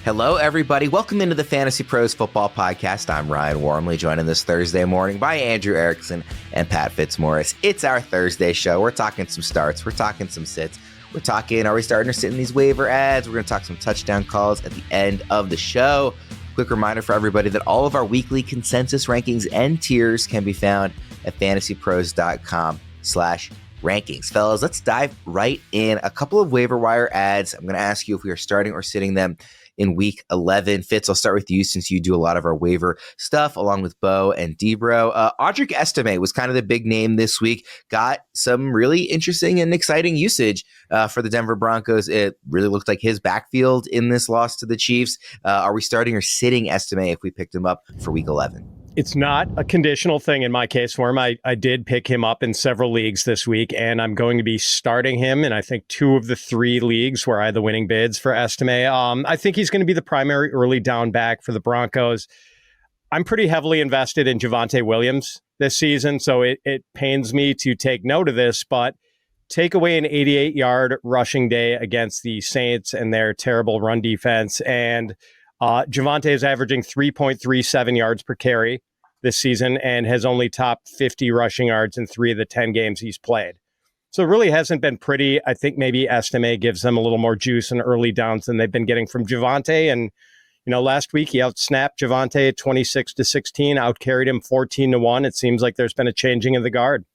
Hello, everybody. Welcome into the Fantasy Pros Football Podcast. I'm Ryan Wormeli, joined this Thursday morning by Andrew Erickson and Pat Fitzmaurice. It's our Thursday show. We're talking some starts. We're talking some sits. We're talking, are we starting to sit in these waiver ads? We're going to talk some touchdown calls at the end of the show. Quick reminder for everybody that all of our weekly consensus rankings and tiers can be found at fantasypros.com/rankings. Fellas, let's dive right in. A couple of waiver wire ads. I'm going to ask you if we are starting or sitting them in week 11. Fitz, I'll start with you since you do a lot of our waiver stuff along with Bo and Debro. Audric Estime was kind of the big name this week. Got some really interesting and exciting usage for the Denver Broncos. It really looked like his backfield in this loss to the Chiefs. Are we starting or sitting Estime if we picked him up for week 11? It's not a conditional thing in my case for him. I did pick him up in several leagues this week, and I'm going to be starting him in, I think, 2 of the 3 leagues where I had the winning bids for Estime. I think he's going to be the primary early down back for the Broncos. I'm pretty heavily invested in Javonte Williams this season, so it pains me to take note of this, but take away an 88-yard rushing day against the Saints and their terrible run defense, and Javonte is averaging 3.37 yards per carry this season and has only topped 50 rushing yards in 3 of the 10 games he's played. So it really hasn't been pretty. I think maybe Estime gives them a little more juice in early downs than they've been getting from Javonte. And, last week he outsnapped Javonte at 26-16, outcarried him 14-1. It seems like there's been a changing of the guard.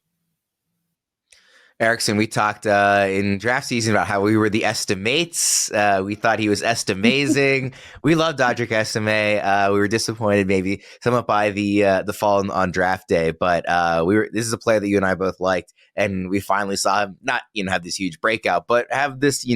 Erickson, we talked in draft season about how we were the estimates. We thought he was estimazing. We loved Audric Estime. We were disappointed maybe somewhat by the fall on draft day, but this is a player that you and I both liked, and we finally saw him not have this huge breakout, but have this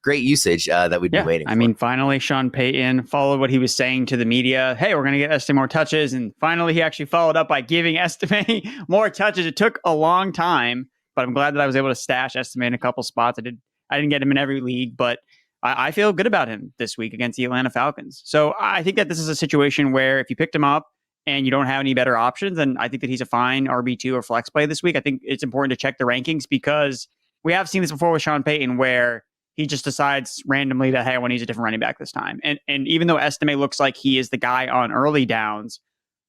great usage that we'd been waiting for. I mean, finally Sean Payton followed what he was saying to the media. Hey, we're going to get Estime more touches, and finally he actually followed up by giving Estime more touches. It took a long time, but I'm glad that I was able to stash Estime in a couple spots. I didn't get him in every league, but I feel good about him this week against the Atlanta Falcons. So I think that this is a situation where if you picked him up and you don't have any better options, then I think that he's a fine RB2 or flex play this week. I think it's important to check the rankings because we have seen this before with Sean Payton where he just decides randomly that, hey, I want to use a different running back this time. And even though Estime looks like he is the guy on early downs,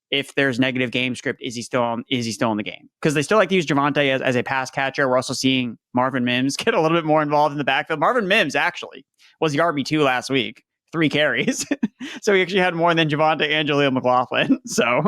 if there's negative game script, is he still in the game? Because they still like to use Javonte as a pass catcher. We're also seeing Marvin Mims get a little bit more involved in the backfield. Marvin Mims actually was the RB2 last week, 3 carries. So he actually had more than Javonte and Jaleel McLaughlin. So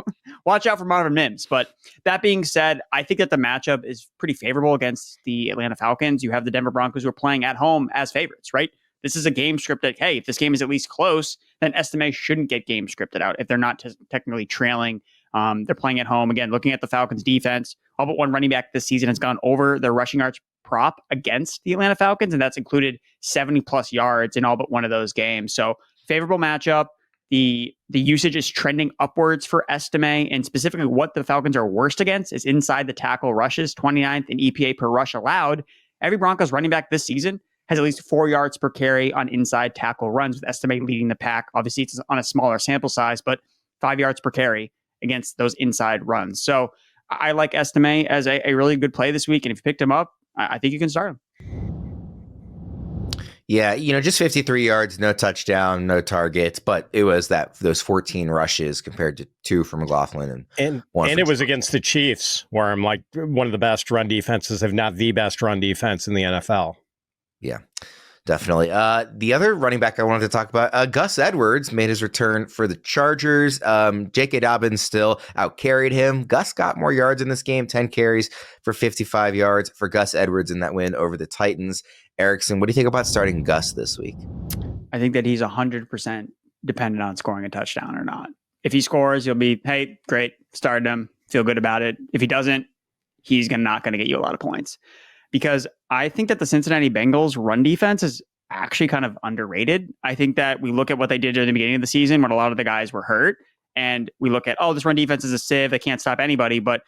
watch out for Marvin Mims. But that being said, I think that the matchup is pretty favorable against the Atlanta Falcons. You have the Denver Broncos who are playing at home as favorites, right? This is a game script that, hey, if this game is at least close, then Estime shouldn't get game scripted out if they're not technically trailing. They're playing at home. Again, looking at the Falcons defense, all but one running back this season has gone over their rushing yards prop against the Atlanta Falcons, and that's included 70-plus yards in all but one of those games. So favorable matchup. The usage is trending upwards for Estime, and specifically what the Falcons are worst against is inside the tackle rushes, 29th in EPA per rush allowed. Every Broncos running back this season has at least 4 yards per carry on inside tackle runs, with Estime leading the pack. Obviously, it's on a smaller sample size, but 5 yards per carry against those inside runs. So I like Estime as a really good play this week. And if you picked him up, I think you can start him. Yeah, just 53 yards, no touchdown, no targets, but it was those 14 rushes compared to 2 from McLaughlin and it was against the Chiefs, where I'm like one of the best run defenses, if not the best run defense in the NFL. Yeah, definitely. The other running back I wanted to talk about, Gus Edwards made his return for the Chargers. J.K. Dobbins still outcarried him. Gus got more yards in this game, 10 carries for 55 yards for Gus Edwards in that win over the Titans. Erickson, what do you think about starting Gus this week? I think that he's 100% dependent on scoring a touchdown or not. If he scores, you'll be, hey, great, started him, feel good about it. If he doesn't, he's not going to get you a lot of points. Because I think that the Cincinnati Bengals run defense is actually kind of underrated. I think that we look at what they did in the beginning of the season when a lot of the guys were hurt, and we look at, this run defense is a sieve, they can't stop anybody. But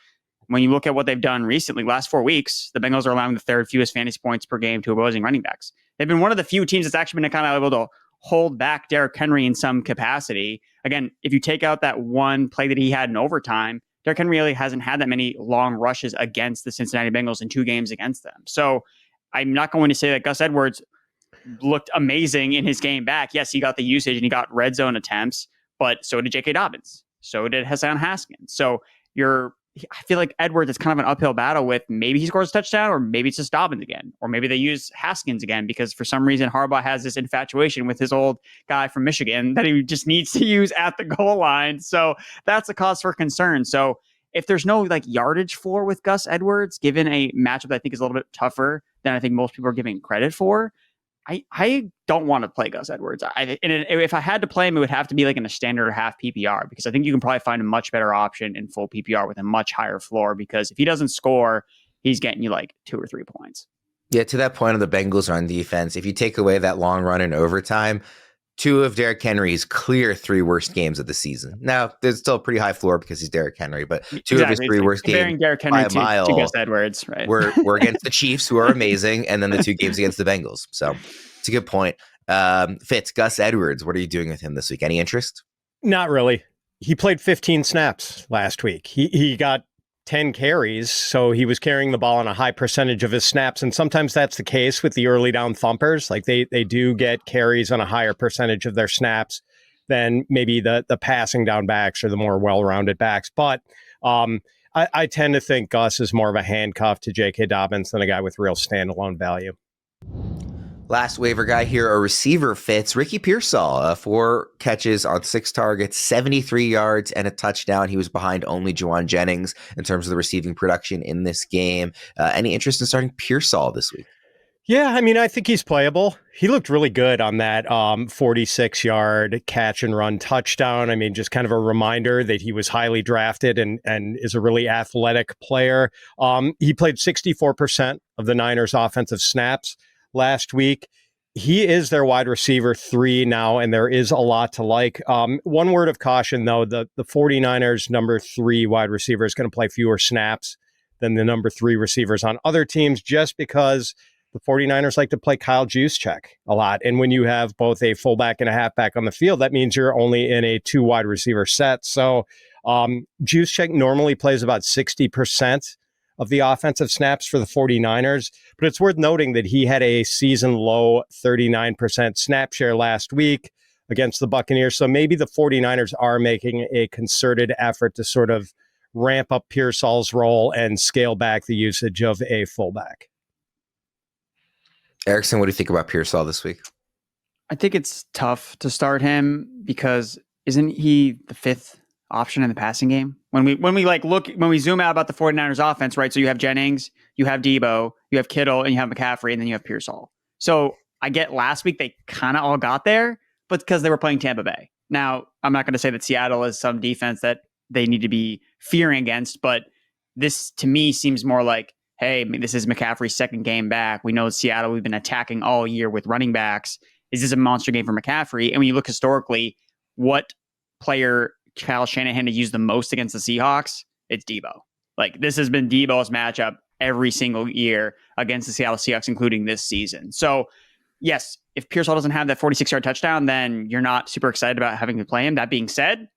when you look at what they've done recently, last 4 weeks, the Bengals are allowing the 3rd fewest fantasy points per game to opposing running backs. They've been one of the few teams that's actually been kind of able to hold back Derrick Henry in some capacity. Again, if you take out that one play that he had in overtime, Derrick Henry really hasn't had that many long rushes against the Cincinnati Bengals in 2 games against them. So I'm not going to say that Gus Edwards looked amazing in his game back. Yes, he got the usage and he got red zone attempts, but so did J.K. Dobbins. So did Hassan Haskins. So I feel like Edwards is kind of an uphill battle with maybe he scores a touchdown or maybe it's just Dobbins again, or maybe they use Haskins again because for some reason Harbaugh has this infatuation with his old guy from Michigan that he just needs to use at the goal line. So that's a cause for concern. So if there's no like yardage floor with Gus Edwards, given a matchup that I think is a little bit tougher than I think most people are giving credit for, I don't want to play Gus Edwards. If I had to play him, it would have to be like in a standard or half PPR, because I think you can probably find a much better option in full PPR with a much higher floor, because if he doesn't score, he's getting you like 2 or 3 points. Yeah, to that point of the Bengals run defense, if you take away that long run in overtime, 2 of Derrick Henry's clear 3 worst games of the season. Now, there's still a pretty high floor because he's Derrick Henry, but 2 of his 3 worst games Derrick Henry by a mile to Gus Edwards, right? were against the Chiefs, who are amazing, and then the 2 games against the Bengals. So it's a good point. Fitz, Gus Edwards, what are you doing with him this week? Any interest? Not really. He played 15 snaps last week. He got 10 carries, so he was carrying the ball on a high percentage of his snaps. And sometimes that's the case with the early down thumpers. Like they do get carries on a higher percentage of their snaps than maybe the passing down backs or the more well-rounded backs. But I tend to think Gus is more of a handcuff to J.K. Dobbins than a guy with real standalone value. Last waiver guy here, a receiver Fitz. Ricky Pearsall, 4 catches on 6 targets, 73 yards and a touchdown. He was behind only Jauan Jennings in terms of the receiving production in this game. Any interest in starting Pearsall this week? Yeah, I mean, I think he's playable. He looked really good on that 46-yard catch and run touchdown. I mean, just kind of a reminder that he was highly drafted and is a really athletic player. He played 64% of the Niners' offensive snaps last week. He is their wide receiver 3 now, and there is a lot to like. One word of caution, though, the 49ers' number 3 wide receiver is going to play fewer snaps than the number 3 receivers on other teams, just because the 49ers like to play Kyle Juszczyk a lot. And when you have both a fullback and a halfback on the field, that means you're only in a 2 wide receiver set. So Juszczyk normally plays about 60% of the offensive snaps for the 49ers, but it's worth noting that he had a season low 39% snap share last week against the Buccaneers. So maybe the 49ers are making a concerted effort to sort of ramp up Pearsall's role and scale back the usage of a fullback. Erickson, what do you think about Pearsall this week? I think it's tough to start him because isn't he the 5th option in the passing game? When we zoom out about the 49ers offense, right? So you have Jennings, you have Debo, you have Kittle, and you have McCaffrey, and then you have Pearsall. So I get last week they kind of all got there, but because they were playing Tampa Bay. Now, I'm not going to say that Seattle is some defense that they need to be fearing against, but this to me seems more like, hey, this is McCaffrey's 2nd game back. We know Seattle, we've been attacking all year with running backs. Is this a monster game for McCaffrey? And when you look historically, what player Kyle Shanahan to use the most against the Seahawks, it's Debo. Like, this has been Debo's matchup every single year against the Seattle Seahawks, including this season. So, yes, if Pearsall doesn't have that 46-yard touchdown, then you're not super excited about having to play him. That being said,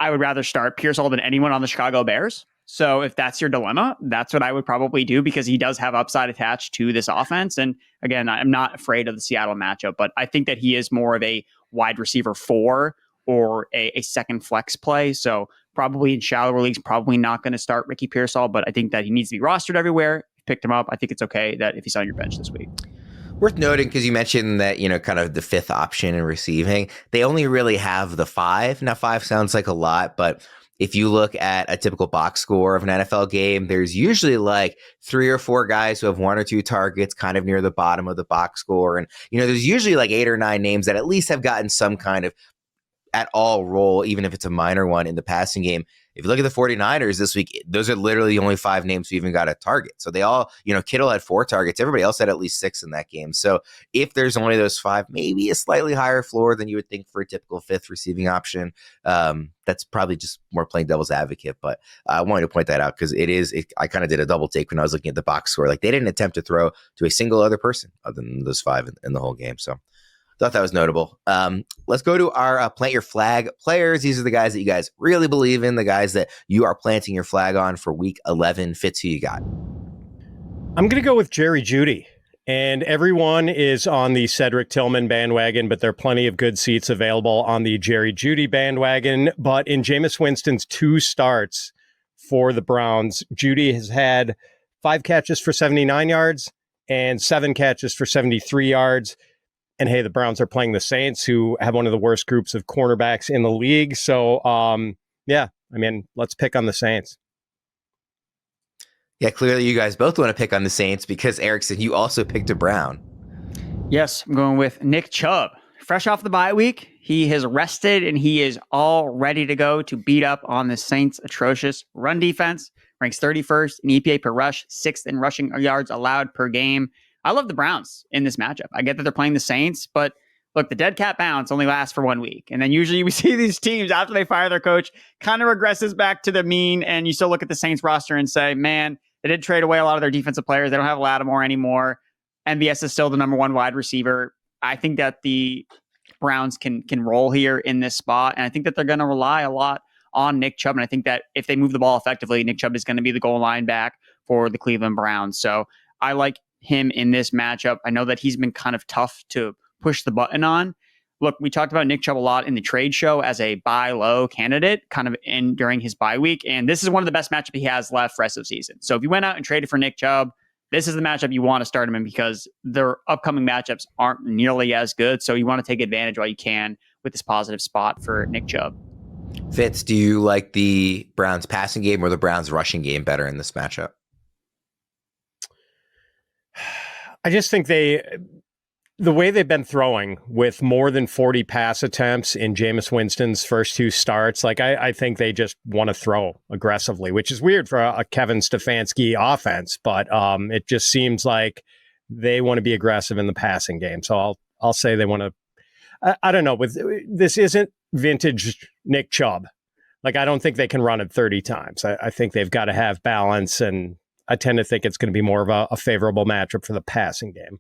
I would rather start Pearsall than anyone on the Chicago Bears. So if that's your dilemma, that's what I would probably do, because he does have upside attached to this offense. And again, I'm not afraid of the Seattle matchup, but I think that he is more of a wide receiver 4 or a second flex play. So probably in shallower leagues, probably not going to start Ricky Pearsall, but I think that he needs to be rostered everywhere. Picked him up. I think it's okay that if he's on your bench this week. Worth noting, because you mentioned that, kind of the 5th option in receiving, they only really have the 5. Now, 5 sounds like a lot, but if you look at a typical box score of an NFL game, there's usually like 3 or 4 guys who have 1 or 2 targets kind of near the bottom of the box score. And, there's usually like 8 or 9 names that at least have gotten some kind of at all role, even if it's a minor one in the passing game. If you look at the 49ers this week, those are literally the only 5 names who even got a target. So they all, Kittle had 4 targets. Everybody else had at least 6 in that game. So if there's only those 5, maybe a slightly higher floor than you would think for a typical 5th receiving option. That's probably just more playing devil's advocate. But I wanted to point that out because I kind of did a double take when I was looking at the box score. Like, they didn't attempt to throw to a single other person other than those 5 in the whole game. So thought that was notable. Let's go to our plant your flag players. These are the guys that you guys really believe in, the guys that you are planting your flag on for week 11. Fitz, who you got? I'm going to go with Jerry Jeudy. And everyone is on the Cedric Tillman bandwagon, but there are plenty of good seats available on the Jeudy bandwagon. But in Jameis Winston's 2 starts for the Browns, Jeudy has had 5 catches for 79 yards and 7 catches for 73 yards. And hey, the Browns are playing the Saints, who have one of the worst groups of cornerbacks in the league. So, let's pick on the Saints. Yeah, clearly you guys both want to pick on the Saints because, Erickson, you also picked a Brown. Yes, I'm going with Nick Chubb. Fresh off the bye week, he has rested and he is all ready to go to beat up on the Saints' atrocious run defense. Ranks 31st in EPA per rush, 6th in rushing yards allowed per game. I love the Browns in this matchup. I get that they're playing the Saints, but look, the dead cat bounce only lasts for 1 week. And then usually we see these teams after they fire their coach kind of regresses back to the mean. And you still look at the Saints roster and say, man, they did trade away a lot of their defensive players. They don't have Lattimore anymore. MVS is still the number 1 wide receiver. I think that the Browns can roll here in this spot. And I think that they're going to rely a lot on Nick Chubb. And I think that if they move the ball effectively, Nick Chubb is going to be the goal line back for the Cleveland Browns. So I like him in this matchup. I know that he's been kind of tough to push the button on. Look, we talked about Nick Chubb a lot in the trade show as a buy low candidate kind of during his bye week. And this is one of the best matchups he has left rest of the season. So if you went out and traded for Nick Chubb, this is the matchup you want to start him in because their upcoming matchups aren't nearly as good. So you want to take advantage while you can with this positive spot for Nick Chubb. Fitz, do you like the Browns passing game or the Browns rushing game better in this matchup? I just think the way they've been throwing with more than 40 pass attempts in Jameis Winston's first 2 starts, I think they just want to throw aggressively, which is weird for a Kevin Stefanski offense, but it just seems like they want to be aggressive in the passing game. So I'll say they want to, I don't know, this isn't vintage Nick Chubb. I don't think they can run it 30 times. I think they've got to have balance, and I tend to think it's going to be more of a favorable matchup for the passing game.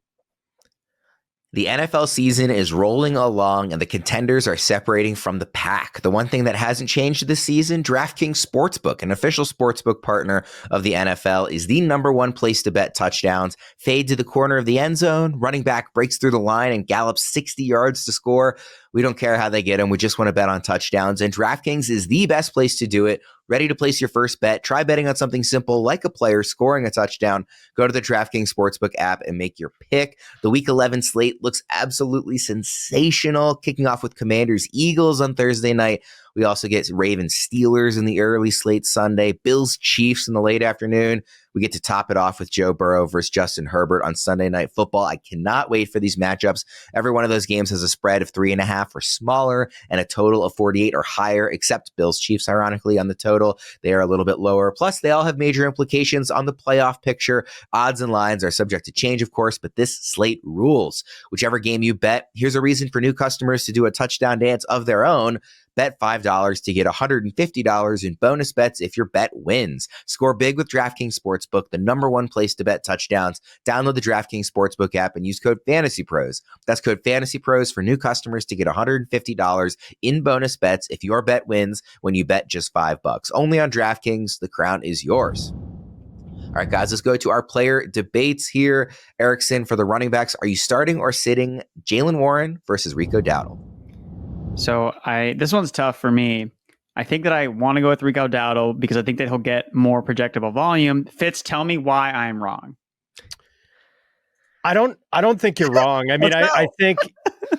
The NFL season is rolling along and the contenders are separating from the pack. The one thing that hasn't changed this season, DraftKings Sportsbook, an official sportsbook partner of the NFL, is the number 1 place to bet touchdowns. Fade to the corner of the end zone, running back breaks through the line and gallops 60 yards to score. We don't care how they get them. We just want to bet on touchdowns. And DraftKings is the best place to do it. Ready to place your first bet? Try betting on something simple like a player scoring a touchdown. Go to the DraftKings Sportsbook app and make your pick. The Week 11 slate looks absolutely sensational, kicking off with Commanders Eagles on Thursday night. We also get Ravens Steelers in the early slate Sunday, Bills Chiefs in the late afternoon. We get to top it off with Joe Burrow versus Justin Herbert on Sunday Night Football. I cannot wait for these matchups. Every one of those games has a spread of 3.5 or smaller and a total of 48 or higher, except Bills Chiefs, ironically, on the total. They are a little bit lower. Plus, they all have major implications on the playoff picture. Odds and lines are subject to change, of course, but this slate rules. Whichever game you bet, here's a reason for new customers to do a touchdown dance of their own. Bet $5 to get $150 in bonus bets if your bet wins. Score big with DraftKings Sportsbook, the number 1 place to bet touchdowns. Download the DraftKings Sportsbook app and use code FantasyPros. That's code FantasyPros for new customers to get $150 in bonus bets if your bet wins when you bet just $5. Only on DraftKings. The crown is yours. All right, guys, let's go to our player debates here. Erickson, for the running backs, are you starting or sitting Jaylen Warren versus Rico Dowdle? So this one's tough for me. I think that I want to go with Rico Dowdle because I think that he'll get more projectable volume. Fitz, tell me why I'm wrong. I don't think you're wrong. I mean, I think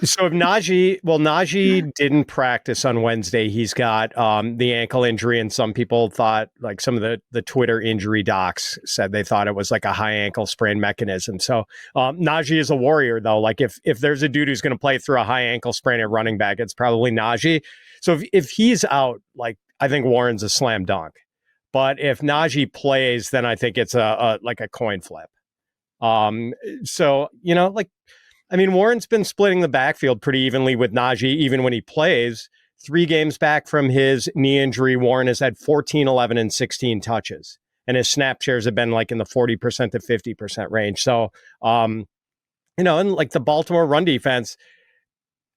so. If Najee didn't practice on Wednesday. He's got the ankle injury, and some people thought, like some of the Twitter injury docs said they thought it was like a high ankle sprain mechanism. So Najee is a warrior, though. Like if there's a dude who's going to play through a high ankle sprain at running back, it's probably Najee. So if he's out, like I think Warren's a slam dunk. But if Najee plays, then I think it's a coin flip. So, Warren's been splitting the backfield pretty evenly with Najee, even when he plays. 3 games back from his knee injury, Warren has had 14, 11, and 16 touches. And his snap shares have been like in the 40% to 50% range. So, and like the Baltimore run defense,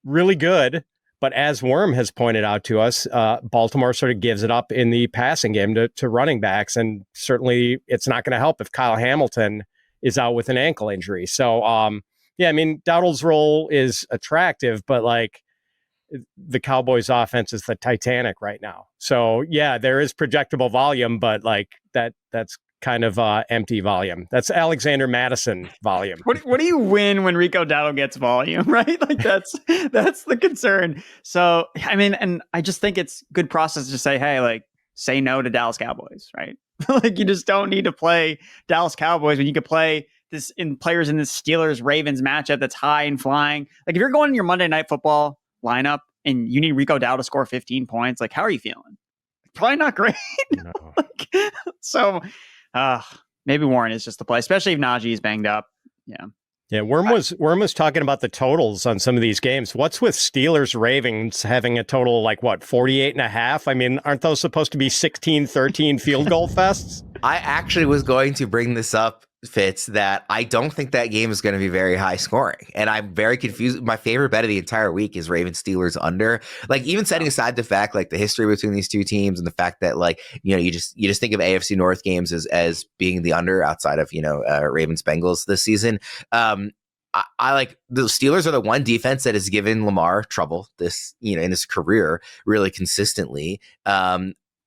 really good. But as Worm has pointed out to us, Baltimore sort of gives it up in the passing game to running backs. And certainly it's not going to help if Kyle Hamilton is out with an ankle injury. So, yeah, I mean, Dowdle's role is attractive, but like the Cowboys offense is the Titanic right now. So yeah, there is projectable volume, but like that's kind of empty volume. That's Alexander Madison volume. What do you win when Rico Dowdle gets volume, right? Like that's the concern. So, I mean, and I just think it's good process to say, hey, like say no to Dallas Cowboys, right? Like you just don't need to play Dallas Cowboys when you could play players in the Steelers Ravens matchup that's high and flying. Like if you're going in your Monday Night Football lineup and you need Rico Dowdle to score 15 points, like how are you feeling? Probably not great. No. So maybe Warren is just the play, especially if Najee is banged up. Yeah, Worm was talking about the totals on some of these games. What's with Steelers Ravens having a total like what 48.5? I mean, aren't those supposed to be 16-13 field goal fests? I actually was going to bring this up, Fitz, that I don't think that game is going to be very high scoring. And I'm very confused. My favorite bet of the entire week is Ravens Steelers under. Like even setting aside the fact, like the history between these two teams and the fact that like, you know, you just think of AFC North games as being the under outside of, you know, Ravens Bengals this season. I like the Steelers are the one defense that has given Lamar trouble this, you know, in his career really consistently.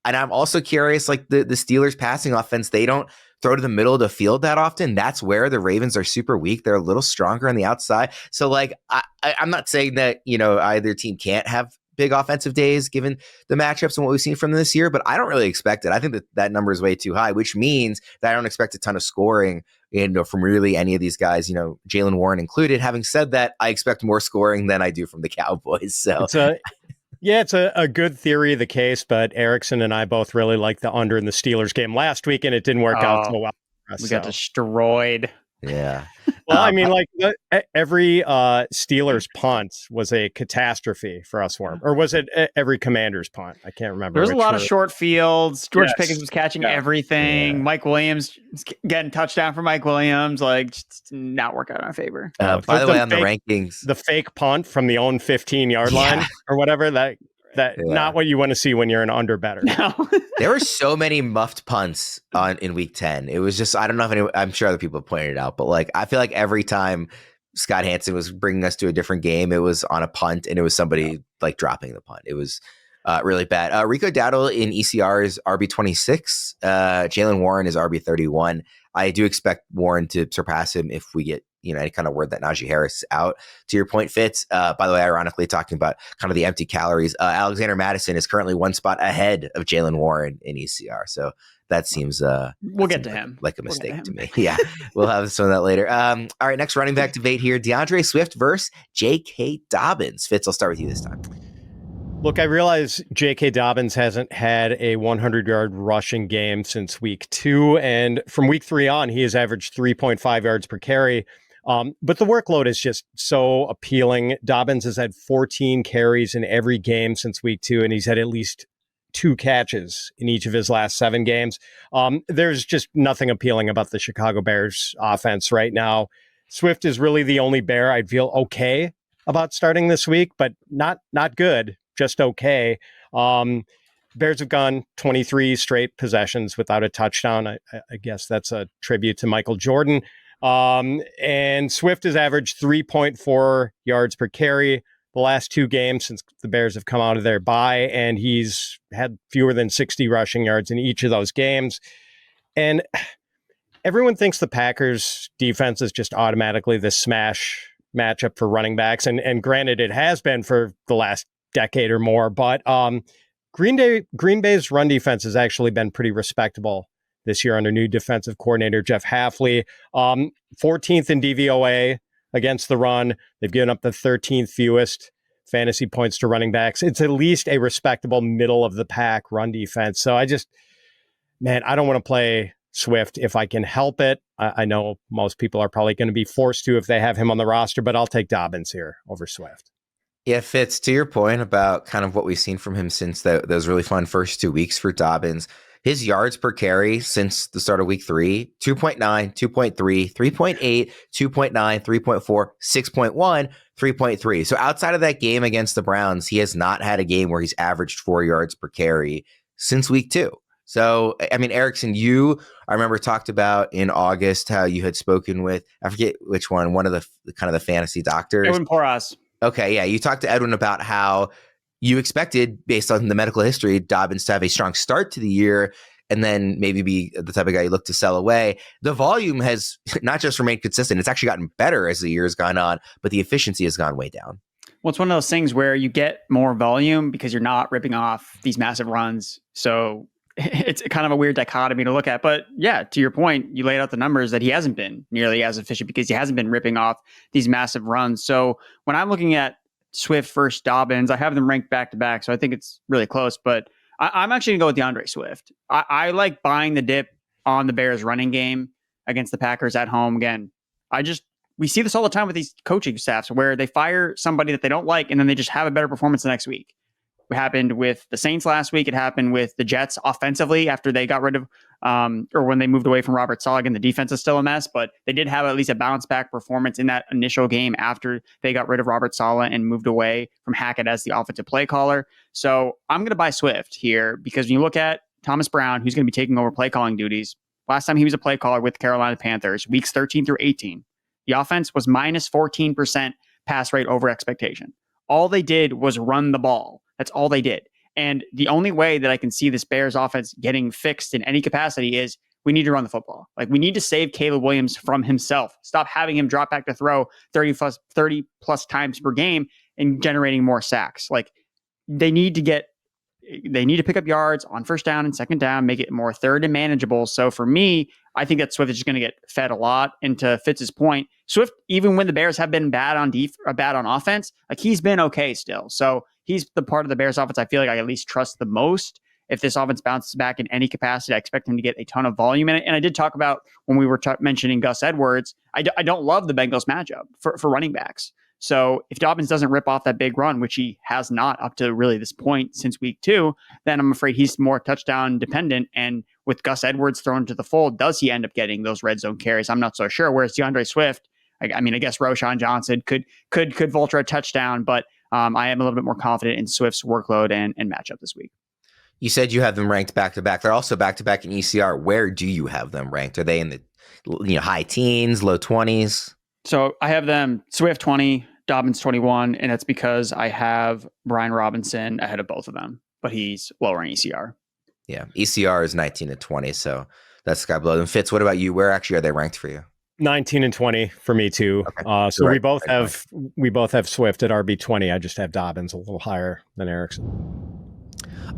And I'm also curious, like the Steelers passing offense, they don't throw to the middle of the field that often. That's where the Ravens are super weak. They're a little stronger on the outside. So like, I'm not saying that, you know, either team can't have big offensive days given the matchups and what we've seen from them this year, but I don't really expect it. I think that number is way too high, which means that I don't expect a ton of scoring, you know, from really any of these guys, you know, Jaylen Warren included. Having said that, I expect more scoring than I do from the Cowboys. So it's a good theory of the case, but Erickson and I both really liked the under in the Steelers game last week, and it didn't work out so well. We got destroyed. Yeah. Well, I mean, like every Steelers punt was a catastrophe for us, Worm. Or was it every Commander's punt? I can't remember. There's a lot of short fields. George Pickens was catching everything. Yeah. Mike Williams getting touchdown for Mike Williams. Like, just not work out in our favor. By the way, on the rankings, the fake punt from the own 15-yard line or whatever, that not what you want to see when you're an under better. No. There were so many muffed punts in week 10. It was just, I don't know if I'm sure other people have pointed it out, but like, I feel like every time Scott Hansen was bringing us to a different game, it was on a punt and it was somebody like dropping the punt. It was really bad. Rico Dowdle in ECR is RB26. Jaylen Warren is RB31. I do expect Warren to surpass him if we get, you know, any kind of word that Najee Harris is out. To your point, Fitz, by the way, ironically, talking about kind of the empty calories, Alexander Madison is currently one spot ahead of Jaylen Warren in ECR. So that seems we'll get to him like a mistake to me. Yeah, we'll have some of that later. All right, next running back debate here: DeAndre Swift versus J.K. Dobbins. Fitz, I'll start with you this time. Look, I realize J.K. Dobbins hasn't had a 100-yard rushing game since week 2, and from week 3 on, he has averaged 3.5 yards per carry. But the workload is just so appealing. Dobbins has had 14 carries in every game since week 2, and he's had at least 2 catches in each of his last 7 games. There's just nothing appealing about the Chicago Bears offense right now. Swift is really the only Bear I'd feel okay about starting this week, but not good, just okay. Bears have gone 23 straight possessions without a touchdown. I guess that's a tribute to Michael Jordan. And Swift has averaged 3.4 yards per carry the last 2 games since the Bears have come out of their bye, and he's had fewer than 60 rushing yards in each of those games. And everyone thinks the Packers defense is just automatically the smash matchup for running backs. And granted, it has been for the last decade or more, but Green Bay's run defense has actually been pretty respectable this year under new defensive coordinator Jeff Hafley. 14th in DVOA against the run. They've given up the 13th fewest fantasy points to running backs. It's at least a respectable middle of the pack run defense. So I don't want to play Swift if I can help it. I know most people are probably going to be forced to if they have him on the roster, but I'll take Dobbins here over Swift. Yeah, Fitz, to your point about kind of what we've seen from him since those really fun first 2 weeks for Dobbins, his yards per carry since the start of week 3, 2.9, 2.3, 3.8, 2.9, 3.4, 6.1, 3.3. So outside of that game against the Browns, he has not had a game where he's averaged 4 yards per carry since week 2. So, I mean, Erickson, I remember talked about in August how you had spoken with, I forget which one of the kind of the fantasy doctors. Edwin Porras. Okay, yeah. You talked to Edwin about how you expected, based on the medical history, Dobbins to have a strong start to the year and then maybe be the type of guy you look to sell away. The volume has not just remained consistent, it's actually gotten better as the year has gone on, but the efficiency has gone way down. Well, it's one of those things where you get more volume because you're not ripping off these massive runs. So it's kind of a weird dichotomy to look at. But yeah, to your point, you laid out the numbers that he hasn't been nearly as efficient because he hasn't been ripping off these massive runs. So when I'm looking at Swift versus Dobbins, I have them ranked back to back. So I think it's really close. But I'm actually going to go with DeAndre Swift. I like buying the dip on the Bears running game against the Packers at home. Again, we see this all the time with these coaching staffs where they fire somebody that they don't like and then they just have a better performance the next week. It happened with the Saints last week. It happened with the Jets offensively after they got rid of, or when they moved away from Robert Saleh, and the defense is still a mess, but they did have at least a bounce back performance in that initial game after they got rid of Robert Saleh and moved away from Hackett as the offensive play caller. So I'm going to buy Swift here because when you look at Thomas Brown, who's going to be taking over play calling duties, last time he was a play caller with the Carolina Panthers, weeks 13 through 18, the offense was minus 14% pass rate over expectation. All they did was run the ball. That's all they did. And the only way that I can see this Bears offense getting fixed in any capacity is we need to run the football. Like, we need to save Caleb Williams from himself. Stop having him drop back to throw 30 plus times per game and generating more sacks. Like, they need to pick up yards on first down and second down, make it more third and manageable. So for me, I think that Swift is just going to get fed a lot. And to Fitz's point, Swift, even when the Bears have been bad on offense, like, he's been okay still. So he's the part of the Bears offense I feel like I at least trust the most. If this offense bounces back in any capacity, I expect him to get a ton of volume in it. And I did talk about when we were mentioning Gus Edwards, I don't love the Bengals matchup for running backs. So if Dobbins doesn't rip off that big run, which he has not up to really this point since week 2, then I'm afraid he's more touchdown dependent. And with Gus Edwards thrown to the fold, does he end up getting those red zone carries? I'm not so sure. Whereas DeAndre Swift, I guess Roschon Johnson could vulture a touchdown, but I am a little bit more confident in Swift's workload and matchup this week. You said you have them ranked back to back. They're also back to back in ECR. Where do you have them ranked? Are they in the high teens, low 20s? So I have them Swift 20, Dobbins 21, and that's because I have Brian Robinson ahead of both of them, but he's lower in ECR. Yeah, ECR is 19 and 20, so that's sky below. And Fitz, what about you? Where actually are they ranked for you? 19 and 20 for me too. Okay. So right, we both have Swift at RB20. I just have Dobbins a little higher than Erickson.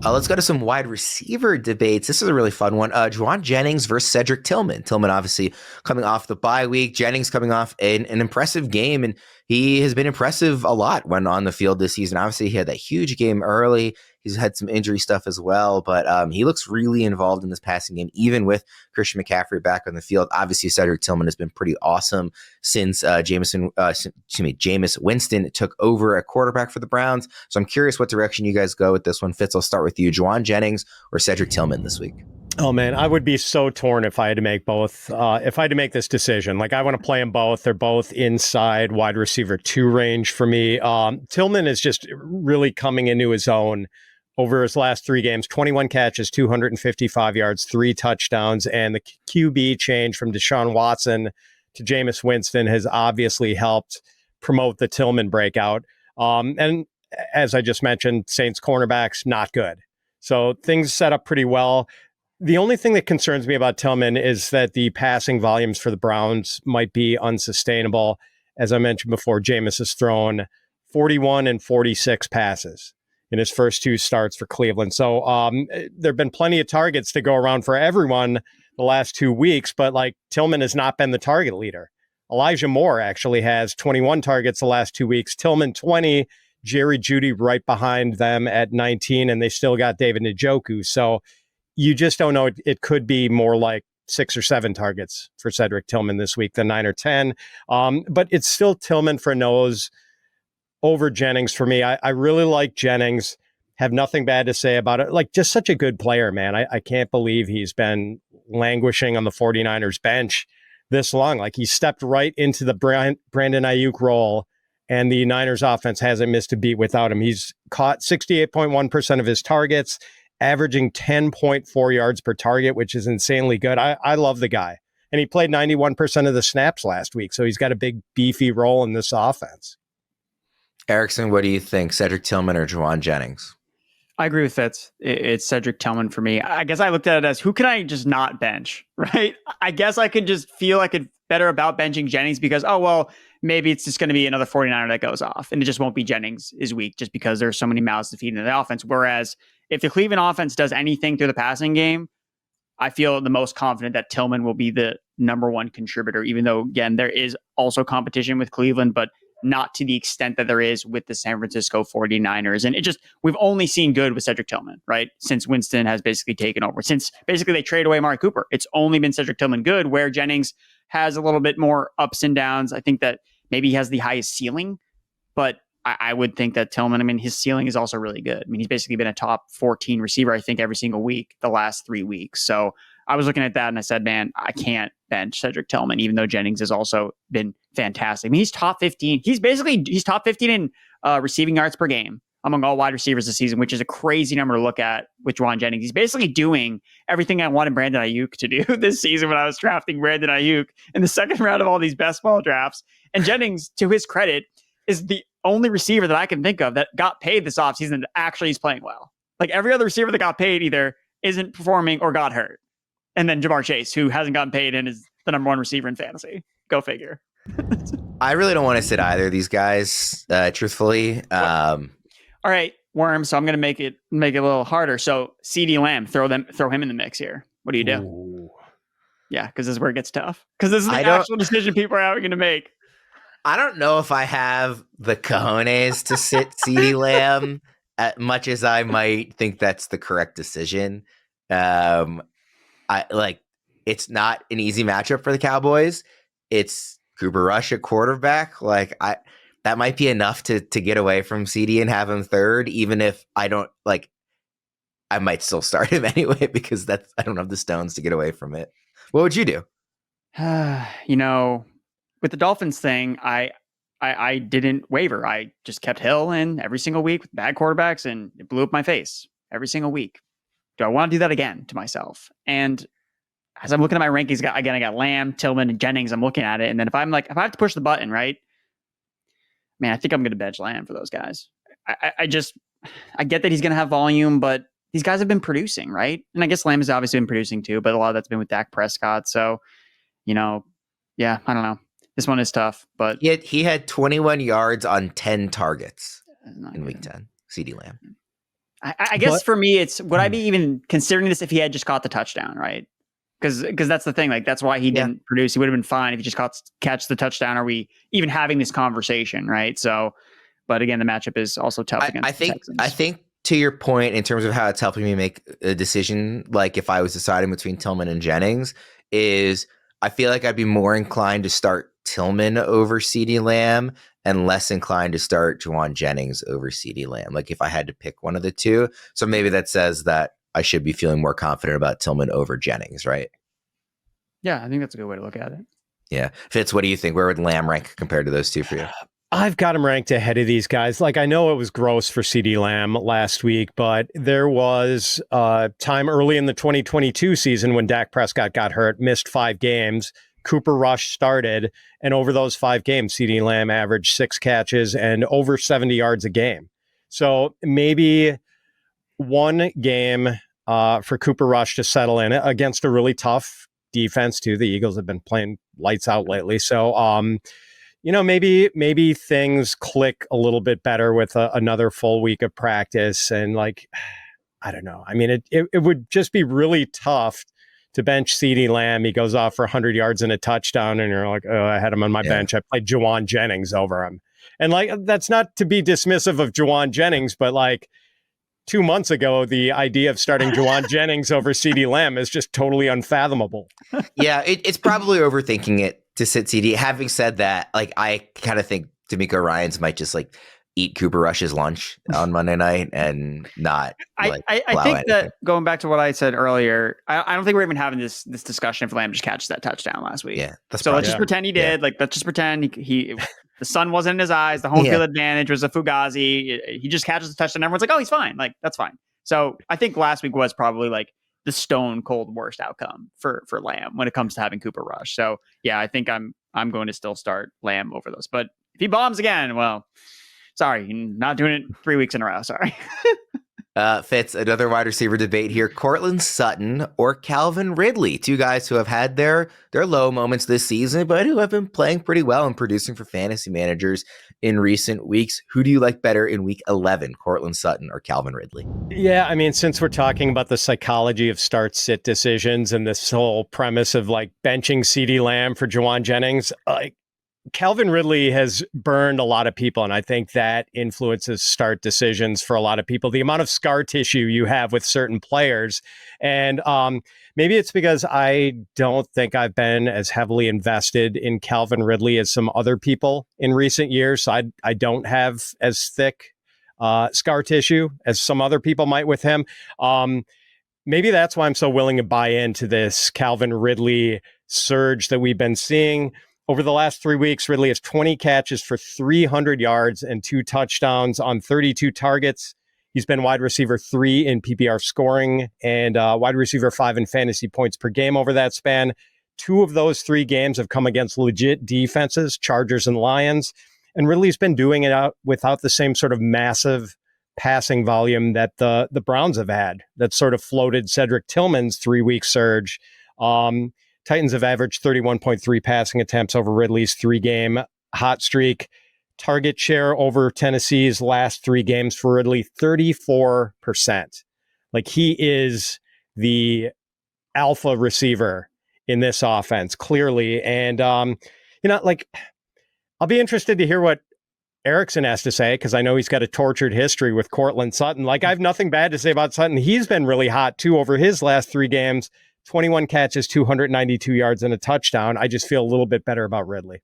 Let's go to some wide receiver debates. This is a really fun one. Jauan Jennings versus Cedric Tillman. Tillman obviously coming off the bye week. Jennings coming off an impressive game, and he has been impressive a lot when on the field this season. Obviously, he had that huge game early. He's had some injury stuff as well, but he looks really involved in this passing game, even with Christian McCaffrey back on the field. Obviously, Cedric Tillman has been pretty awesome since Jameis Winston took over at quarterback for the Browns. So I'm curious what direction you guys go with this one. Fitz, I'll start with you. Jauan Jennings or Cedric Tillman this week? Oh man, I would be so torn if I had to make both. If I had to make this decision, like, I want to play them both. They're both inside wide receiver 2 range for me. Tillman is just really coming into his own over his last 3 games. 21 catches, 255 yards, 3 touchdowns, and the QB change from Deshaun Watson to Jameis Winston has obviously helped promote the Tillman breakout. And as I just mentioned, Saints cornerbacks not good, so things set up pretty well. The only thing that concerns me about Tillman is that the passing volumes for the Browns might be unsustainable. As I mentioned before, Jameis has thrown 41 and 46 passes in his first 2 starts for Cleveland. So there have been plenty of targets to go around for everyone the last 2 weeks, but like, Tillman has not been the target leader. Elijah Moore actually has 21 targets the last 2 weeks, Tillman 20, Jerry Jeudy right behind them at 19, and they still got David Njoku. So you just don't know. It could be more like 6 or 7 targets for Cedric Tillman this week than 9 or 10. But it's still Tillman for nose over Jennings for me. I really like Jennings. Have nothing bad to say about it. Like, just such a good player, man. I can't believe he's been languishing on the 49ers bench this long. Like, he stepped right into the Brandon Ayuk role, and the Niners offense hasn't missed a beat without him. He's caught 68.1% of his targets averaging 10.4 yards per target, which is insanely good. I love the guy. And he played 91% of the snaps last week, so he's got a big, beefy role in this offense. Erickson, what do you think? Cedric Tillman or Jauan Jennings? I agree with Fitz. It's Cedric Tillman for me. I guess I looked at it as, who can I just not bench, right? I guess I could just feel like it better about benching Jennings because, oh, well, maybe it's just going to be another 49er that goes off. And it just won't be Jennings is weak just because there's so many mouths to feed into the offense. Whereas if the Cleveland offense does anything through the passing game, I feel the most confident that Tillman will be the number one contributor, even though, again, there is also competition with Cleveland, but not to the extent that there is with the San Francisco 49ers. And we've only seen good with Cedric Tillman, right? Since Winston has basically taken over. Since basically they traded away Amari Cooper, it's only been Cedric Tillman good, where Jennings has a little bit more ups and downs. I think that maybe he has the highest ceiling, but I would think that Tillman, I mean, his ceiling is also really good. I mean, he's basically been a top 14 receiver, I think, every single week, the last 3 weeks. So I was looking at that and I said, man, I can't bench Cedric Tillman, even though Jennings has also been fantastic. I mean, he's top 15. He's top 15 in receiving yards per game among all wide receivers this season, which is a crazy number to look at with Jauan Jennings. He's basically doing everything I wanted Brandon Ayuk to do this season when I was drafting Brandon Ayuk in the second round of all these best ball drafts. And Jennings, to his credit, is the only receiver that I can think of that got paid this offseason that actually is playing well. Like every other receiver that got paid either isn't performing or got hurt. And then Jamar Chase, who hasn't gotten paid and is the number one receiver in fantasy. Go figure. I really don't want to sit either of these guys, truthfully. All right, Worm. So I'm going to make it a little harder. So CeeDee Lamb, throw him in the mix here. What do you do? Ooh. Yeah, because this is where it gets tough. Because this is the actual decision people are going to make. I don't know if I have the cojones to sit CeeDee Lamb as much as I might think that's the correct decision. It's not an easy matchup for the Cowboys. It's Cooper Rush at quarterback. That might be enough to get away from CD and have him third, even if I don't I might still start him anyway because I don't have the stones to get away from it. What would you do? With the Dolphins thing, I didn't waver. I just kept Hill in every single week with bad quarterbacks, and it blew up my face every single week. Do I want to do that again to myself? And as I'm looking at my rankings, I got Lamb, Tillman, and Jennings. I'm looking at it, and then if I have to push the button, right? Man, I think I'm going to bench Lamb for those guys. I get that he's going to have volume, but these guys have been producing, right? And I guess Lamb has obviously been producing too, but a lot of that's been with Dak Prescott. So, yeah, I don't know. This one is tough, but he had 21 yards on 10 targets in week 10. CeeDee Lamb. I guess for me, it's would I be even considering this if he had just caught the touchdown, right? Because that's the thing. Like that's why he didn't produce. He would have been fine if he just catch the touchdown. Are we even having this conversation, right? So, but again, the matchup is also tough against the Texans. I think to your point in terms of how it's helping me make a decision, like if I was deciding between Tillman and Jennings, is I feel like I'd be more inclined to start Tillman over CeeDee Lamb and less inclined to start Jauan Jennings over CeeDee Lamb. Like if I had to pick one of the two. So maybe that says that I should be feeling more confident about Tillman over Jennings, right? Yeah, I think that's a good way to look at it. Yeah. Fitz, what do you think? Where would Lamb rank compared to those two for you? I've got him ranked ahead of these guys. Like, I know it was gross for CeeDee Lamb last week, but there was time early in the 2022 season when Dak Prescott got hurt, missed 5 games. Cooper Rush started, and over those 5 games, CeeDee Lamb averaged 6 catches and over 70 yards a game. So maybe one game for Cooper Rush to settle in against a really tough defense, too. The Eagles have been playing lights out lately. So, maybe things click a little bit better with another full week of practice. And I don't know. I mean, it would just be really tough to bench CeeDee Lamb. He goes off for 100 yards and a touchdown, and you're like, oh, I had him on my bench. I played Jauan Jennings over him. And that's not to be dismissive of Jauan Jennings, but 2 months ago, the idea of starting Jauan Jennings over CeeDee Lamb is just totally unfathomable. Yeah, it's probably overthinking it to sit CD. Having said that, I kind of think D'Amico Ryans might just eat Cooper Rush's lunch on Monday night and not. I think that going back to what I said earlier, I don't think we're even having this discussion if Lamb just catches that touchdown last week. Yeah, let's just pretend he did. Let's just pretend he the sun wasn't in his eyes. The home field advantage was a fugazi. He just catches the touchdown. Everyone's like, oh, he's fine. That's fine. So I think last week was probably like the stone cold worst outcome for Lamb when it comes to having Cooper Rush. So yeah, I think I'm going to still start Lamb over those. But if he bombs again, well, sorry, not doing it 3 weeks in a row. Sorry. Fitz, another wide receiver debate here. Courtland Sutton or Calvin Ridley, two guys who have had their low moments this season, but who have been playing pretty well and producing for fantasy managers in recent weeks. Who do you like better in week 11, Courtland Sutton or Calvin Ridley? Yeah, I mean, since we're talking about the psychology of start-sit decisions and this whole premise of like benching CeeDee Lamb for Jauan Jennings, Calvin Ridley has burned a lot of people, and I think that influences start decisions for a lot of people. The amount of scar tissue you have with certain players, and maybe it's because I don't think I've been as heavily invested in Calvin Ridley as some other people in recent years, so I don't have as thick scar tissue as some other people might with him. Maybe that's why I'm so willing to buy into this Calvin Ridley surge that we've been seeing. Over the last 3 weeks, Ridley has 20 catches for 300 yards and 2 touchdowns on 32 targets. He's been wide receiver 3 in PPR scoring and wide receiver 5 in fantasy points per game over that span. 2 of those 3 games have come against legit defenses, Chargers and Lions. And Ridley's been doing it out without the same sort of massive passing volume that the Browns have had that sort of floated Cedric Tillman's 3-week surge. Titans have averaged 31.3 passing attempts over Ridley's 3-game hot streak. Target share over Tennessee's last 3 games for Ridley, 34%. Like, he is the alpha receiver in this offense, clearly. And, I'll be interested to hear what Erickson has to say, because I know he's got a tortured history with Courtland Sutton. Like, I have nothing bad to say about Sutton. He's been really hot, too, over his last 3 games. 21 catches, 292 yards, and a touchdown. I just feel a little bit better about Ridley.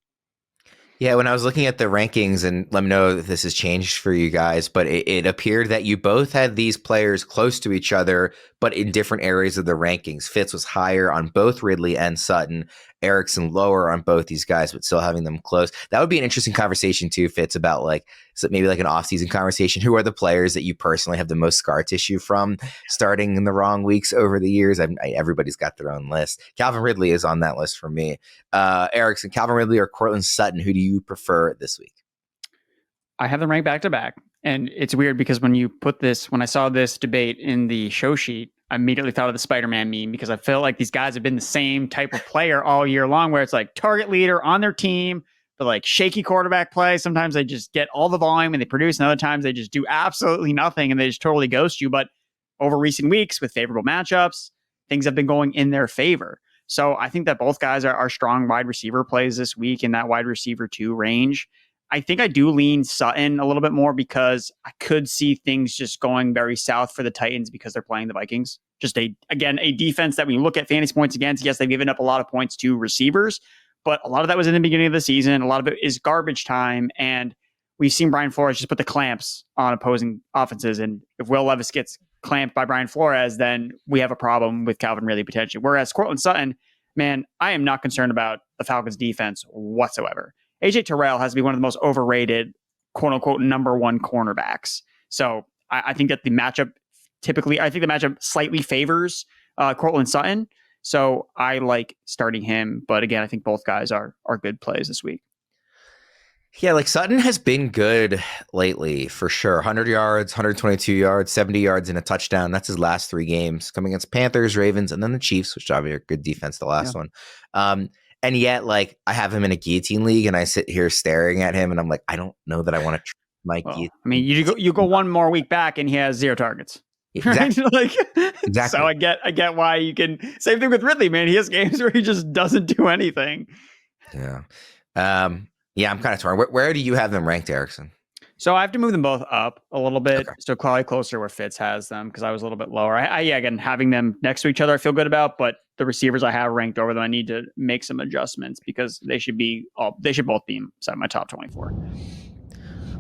Yeah, when I was looking at the rankings, and let me know if this has changed for you guys, but it appeared that you both had these players close to each other, but in different areas of the rankings. Fitz was higher on both Ridley and Sutton. Erickson lower on both these guys, but still having them close. That would be an interesting conversation too, Fitz, about maybe like an off-season conversation. Who are the players that you personally have the most scar tissue from starting in the wrong weeks over the years? Everybody's got their own list. Calvin Ridley is on that list for me. Erickson, Calvin Ridley or Courtland Sutton, who do you prefer this week? I have them ranked back to back. And it's weird because when I saw this debate in the show sheet, I immediately thought of the Spider-Man meme, because I feel like these guys have been the same type of player all year long, where it's like target leader on their team, but like shaky quarterback play. Sometimes they just get all the volume and they produce, and other times they just do absolutely nothing and they just totally ghost you. But over recent weeks with favorable matchups, things have been going in their favor. So I think that both guys are strong wide receiver plays this week in that wide receiver 2 range. I think I do lean Sutton a little bit more, because I could see things just going very south for the Titans because they're playing the Vikings. Just a defense that when you look at fantasy points against, yes, they've given up a lot of points to receivers, but a lot of that was in the beginning of the season. A lot of it is garbage time. And we've seen Brian Flores just put the clamps on opposing offenses. And if Will Levis gets clamped by Brian Flores, then we have a problem with Calvin Ridley potentially. Whereas Courtland Sutton, man, I am not concerned about the Falcons defense whatsoever. AJ Terrell has to be one of the most overrated, quote unquote, number 1 cornerbacks. So I think that the matchup slightly favors Courtland Sutton. So I like starting him. But again, I think both guys are good plays this week. Yeah, like Sutton has been good lately for sure. 100 yards, 122 yards, 70 yards and a touchdown. That's his last 3 games, coming against Panthers, Ravens, and then the Chiefs, which obviously are good defense, the last one. And yet, like, I have him in a guillotine league, and I sit here staring at him, and I'm like, I don't know that I want to try guillotine. I mean, you go one more week back, and he has 0 targets. Exactly. Exactly. So I get why you can. Same thing with Ridley, man. He has games where he just doesn't do anything. Yeah. I'm kind of torn. Where do you have them ranked, Erickson? So I have to move them both up a little bit. Okay. So probably closer where Fitz has them, because I was a little bit lower. Again, having them next to each other, I feel good about, but the receivers I have ranked over them, I need to make some adjustments, because they should both be inside my top 24.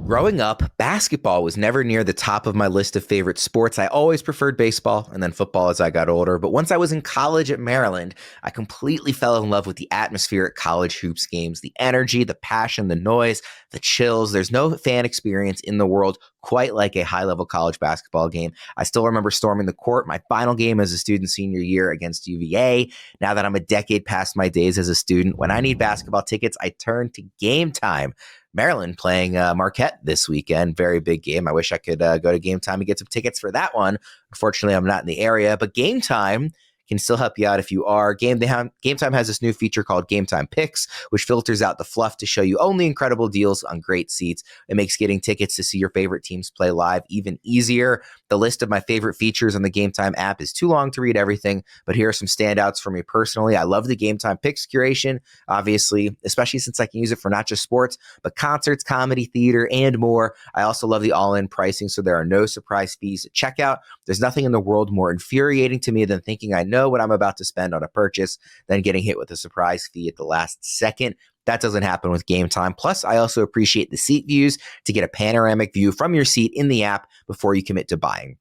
Growing up, basketball was never near the top of my list of favorite sports. I always preferred baseball and then football as I got older. But once I was in college at Maryland, I completely fell in love with the atmosphere at college hoops games, the energy, the passion, the noise, the chills. There's no fan experience in the world quite like a high-level college basketball game. I still remember storming the court my final game as a student senior year against UVA. Now that I'm a decade past my days as a student, when I need basketball tickets, I turn to Game Time. Maryland playing Marquette this weekend. Very big game. I wish I could go to Game Time and get some tickets for that one. Unfortunately, I'm not in the area, but Game Time can still help you out if you are. Game Time has this new feature called Game Time Picks, which filters out the fluff to show you only incredible deals on great seats. It makes getting tickets to see your favorite teams play live even easier. The list of my favorite features on the Game Time app is too long to read everything, but here are some standouts for me personally. I love the Game Time Picks curation, obviously, especially since I can use it for not just sports, but concerts, comedy, theater, and more. I also love the all-in pricing, so there are no surprise fees at checkout. There's nothing in the world more infuriating to me than thinking I know what I'm about to spend on a purchase, then getting hit with a surprise fee at the last second. That doesn't happen with Game Time. Plus, I also appreciate the seat views to get a panoramic view from your seat in the app before you commit to buying.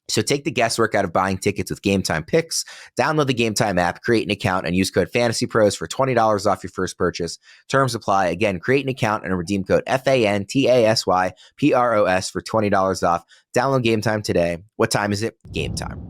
So take the guesswork out of buying tickets with Game Time Picks. Download the Game Time app, create an account, and use code FantasyPros for $20 off your first purchase. Terms apply. Again, create an account and redeem code FANTASYPROS for $20 off. Download Game Time today. What time is it? Game time.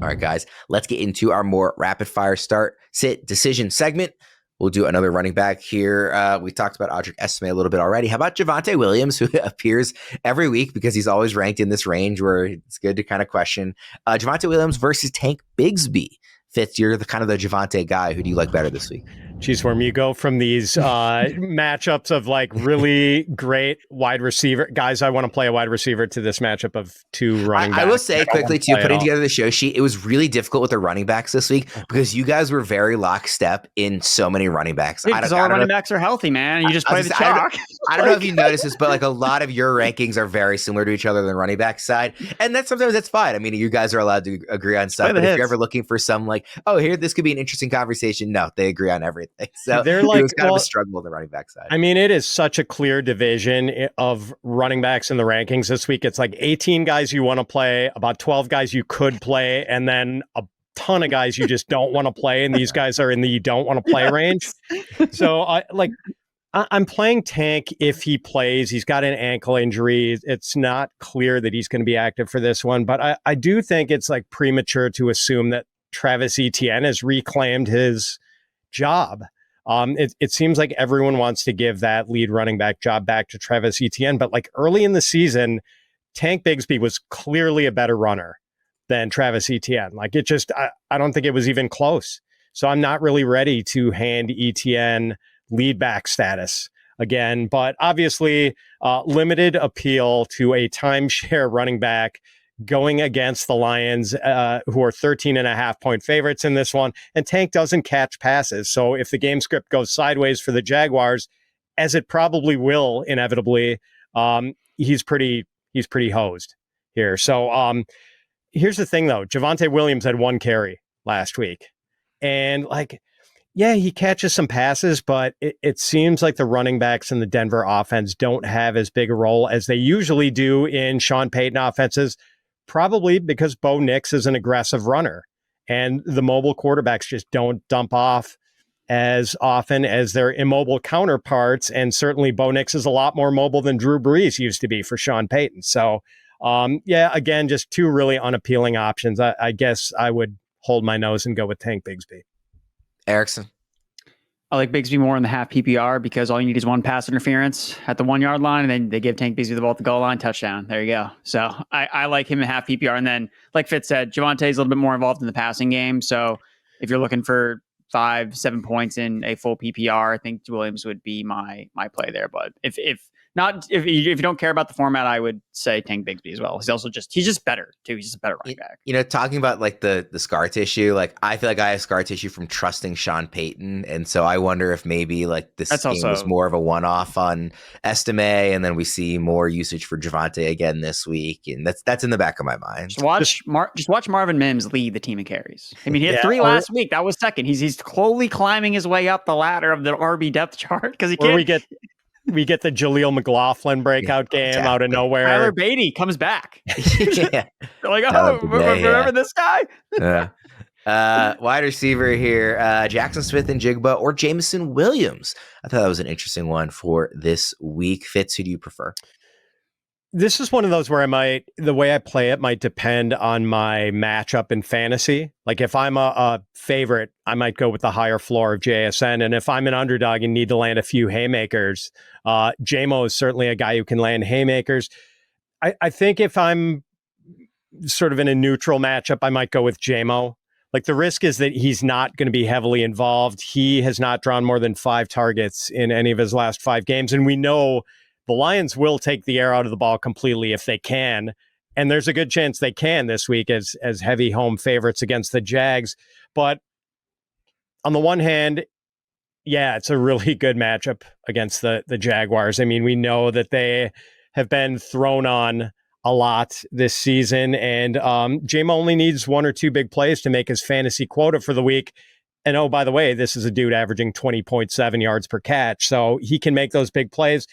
All right, guys, let's get into our more rapid fire start, sit, decision segment. We'll do another running back here. We talked about Audric Estime a little bit already. How about Javonte Williams, who appears every week because he's always ranked in this range where it's good to kind of question. Javonte Williams versus Tank Bigsby. Fitz, you're the kind of the Javonte guy. Who do you like better this week? Geez, Worm, you go from these matchups of like really great wide receiver guys. I want to play a wide receiver to this matchup of two running backs. I will say quickly too, putting together the show sheet, it was really difficult with the running backs this week because you guys were very lockstep in so many running backs. Because all running backs are healthy, man. You just play the chalk. I don't know if you noticed this, but like a lot of your rankings are very similar to each other on the running back side, and sometimes that's fine. I mean, you guys are allowed to agree on stuff, but if you're ever looking for some like, oh, here this could be an interesting conversation, no, they agree on everything. So they're like, it was kind of a struggle on the running back side. I mean, it is such a clear division of running backs in the rankings this week. It's like 18 guys you want to play, about 12 guys you could play, and then a ton of guys you just don't want to play. And these guys are in the you don't want to play range. So I'm playing Tank if he plays. He's got an ankle injury. It's not clear that he's going to be active for this one, but I do think it's like premature to assume that Travis Etienne has reclaimed his job. It seems like everyone wants to give that lead running back job back to Travis Etienne, but like early in the season, Tank Bigsby was clearly a better runner than Travis Etienne. Like it just, I don't think it was even close. So I'm not really ready to hand Etienne lead back status again, but obviously limited appeal to a timeshare running back going against the Lions, who are 13.5-point favorites in this one. And Tank doesn't catch passes. So if the game script goes sideways for the Jaguars, as it probably will inevitably, he's pretty hosed here. So here's the thing, though. Javonte Williams had 1 carry last week. And like, yeah, he catches some passes, but it seems like the running backs in the Denver offense don't have as big a role as they usually do in Sean Payton offenses. Probably because Bo Nix is an aggressive runner and the mobile quarterbacks just don't dump off as often as their immobile counterparts. And certainly Bo Nix is a lot more mobile than Drew Brees used to be for Sean Payton. So, again, just 2 really unappealing options. I guess I would hold my nose and go with Tank Bigsby. Erickson. I like Bigsby more in the half PPR because all you need is 1 pass interference at the 1-yard line, and then they give Tank Bigsby the ball at the goal line, touchdown. There you go. So I like him in half PPR. And then, like Fitz said, Javonte is a little bit more involved in the passing game. So if you're looking for 5-7 points in a full PPR, I think Williams would be my play there. But if you don't care about the format, I would say Tank Bigsby as well. He's just better too. He's just a better running back. You know, talking about like the scar tissue, like I feel like I have scar tissue from trusting Sean Payton, and so I wonder if maybe like this game was more of a one-off on Estime, and then we see more usage for Javonte again this week, and that's in the back of my mind. Just watch Marvin Mims lead the team in carries. I mean, he had 3 last week. That was second. He's slowly climbing his way up the ladder of the RB depth chart because he can't. We get the Jaleel McLaughlin breakout game out of nowhere. Tyler Beatty comes back. Yeah. They're like, remember this guy? Wide receiver here, Jackson Smith-Njigba or Jameson Williams. I thought that was an interesting one for this week. Fitz, who do you prefer? This is one of those where the way I play it might depend on my matchup in fantasy. Like if I'm a favorite, I might go with the higher floor of JSN. And if I'm an underdog and need to land a few haymakers, JMO is certainly a guy who can land haymakers. I think if I'm sort of in a neutral matchup, I might go with JMO. Like the risk is that he's not going to be heavily involved. He has not drawn more than 5 targets in any of his last 5 games. And we know the Lions will take the air out of the ball completely if they can. And there's a good chance they can this week as heavy home favorites against the Jags. But on the one hand, yeah, it's a really good matchup against the Jaguars. I mean, we know that they have been thrown on a lot this season, and JMO only needs 1 or 2 big plays to make his fantasy quota for the week. And oh, by the way, this is a dude averaging 20.7 yards per catch, so he can make those big plays.